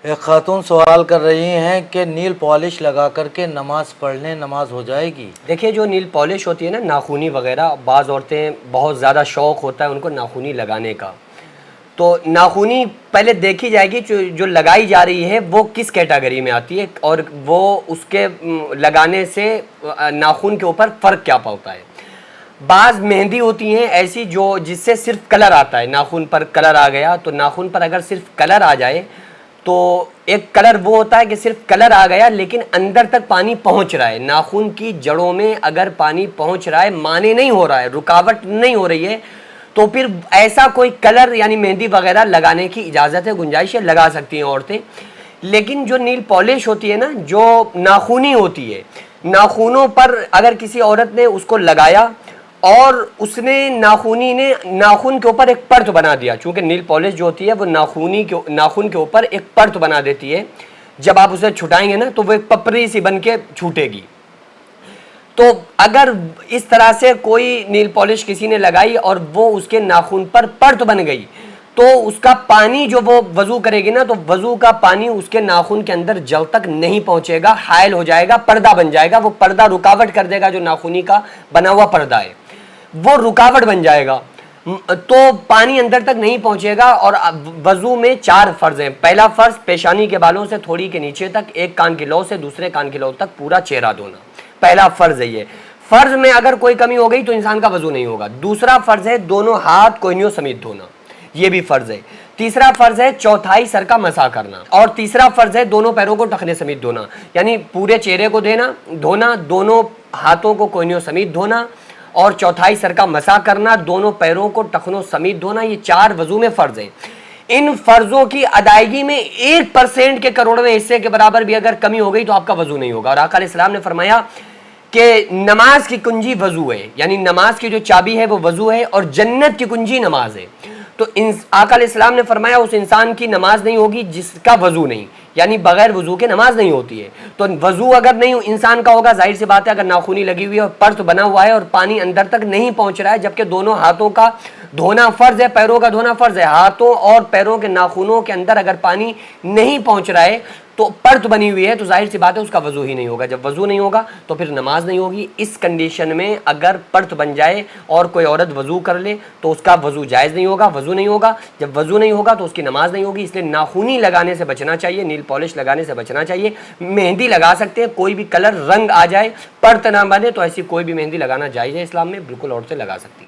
एक खातून सवाल कर रही हैं कि नील पॉलिश लगा करके नमाज पढ़ने नमाज हो जाएगी। देखिए, जो नील पॉलिश होती है ना, नाखूनी वगैरह, बाज़ औरतें बहुत ज़्यादा शौक़ होता है उनको नाखूनी लगाने का। तो नाखूनी पहले देखी जाएगी जो लगाई जा रही है वो किस कैटेगरी में आती है और वो उसके लगाने से नाखून के ऊपर फ़र्क क्या पड़ता है। बाज़ मेहंदी होती हैं ऐसी जो जिससे सिर्फ कलर आता है, नाखून पर कलर आ गया तो नाखून पर अगर सिर्फ कलर आ जाए तो एक कलर वो होता है कि सिर्फ कलर आ गया लेकिन अंदर तक पानी पहुंच रहा है, नाखून की जड़ों में अगर पानी पहुंच रहा है, माने नहीं हो रहा है, रुकावट नहीं हो रही है, तो फिर ऐसा कोई कलर यानी मेहंदी वगैरह लगाने की इजाज़त है, गुंजाइश है, लगा सकती हैं औरतें। लेकिन जो नील पॉलिश होती है ना, जो नाखूनी होती है, नाखूनों पर अगर किसी औरत ने उसको लगाया और उसने नाखूनी ने नाखून के ऊपर एक परत बना दिया, चूंकि नील पॉलिश जो होती है वो नाखून के ऊपर एक परत बना देती है, जब आप उसे छुटाएंगे ना तो वो एक पपड़ी सी बन के छूटेगी। तो अगर इस तरह से कोई नील पॉलिश किसी ने लगाई और वो उसके नाखून पर परत बन गई तो उसका पानी जो वो वजू करेगी ना, तो वजू का पानी उसके नाखून के अंदर जल तक नहीं पहुंचेगा, हायल हो जाएगा, पर्दा बन जाएगा, वो पर्दा रुकावट कर देगा, जो नाखूनी का बना हुआ पर्दा है वो रुकावट बन जाएगा, तो पानी अंदर तक नहीं पहुंचेगा। और वजू में 4 फर्ज हैं। पहला फर्ज पेशानी के बालों से थोड़ी के नीचे तक, एक कान की लौ से दूसरे कान की लौ तक पूरा चेहरा धोना, पहला फर्ज है ये। फर्ज में अगर कोई कमी हो गई तो इंसान का वजू नहीं होगा। दूसरा फर्ज है दोनों हाथ कोहनियों समेत धोना, ये भी फर्ज है। तीसरा फर्ज है चौथाई सर का मसा करना, और तीसरा फर्ज है दोनों पैरों को टखने समेत धोना, यानी पूरे चेहरे को धोना, दोनों हाथों को कोहनियों समेत धोना और चौथाई सर का मसा करना, दोनों पैरों को टखनों समेत धोना। ये 4 वजू में फर्ज हैं। इन फर्जों की अदायगी में 1% के करोड़वें हिस्से के बराबर भी अगर कमी हो गई तो आपका वजू नहीं होगा। और आका अलैहिस्सलाम ने फरमाया कि नमाज की कुंजी वजू है, यानी नमाज की जो चाबी है वो वजू है और जन्नत की कुंजी नमाज है। तो आका अलैहिस्सलाम ने फरमाया उस इंसान की नमाज नहीं होगी जिसका वजू नहीं, यानी बगैर वजू के नमाज नहीं होती है। तो वजू अगर नहीं इंसान का होगा, जाहिर सी बात है अगर नाखूनी लगी हुई है और परत बना हुआ है और पानी अंदर तक नहीं पहुंच रहा है, जबकि दोनों हाथों का धोना फर्ज है, पैरों का धोना फर्ज है, हाथों और पैरों के नाखूनों के अंदर अगर पानी नहीं पहुंच रहा है तो परत बनी हुई है, तो जाहिर सी बात है उसका वजू ही नहीं होगा। जब वजू नहीं होगा तो फिर नमाज नहीं होगी। इस कंडीशन में अगर परत बन जाए और कोई औरत वजू कर ले तो उसका वजू जायज़ नहीं होगा, वजू नहीं होगा। जब वजू नहीं होगा तो उसकी नमाज नहीं होगी। इसलिए नाखूनी लगाने से बचना चाहिए, नील पॉलिश लगाने से बचना चाहिए। मेहंदी लगा सकते हैं, कोई भी कलर रंग आ जाए, परत ना बने, तो ऐसी कोई भी मेहंदी लगाना जायज़ है इस्लाम में, बिल्कुल औरतें लगा सकती हैं।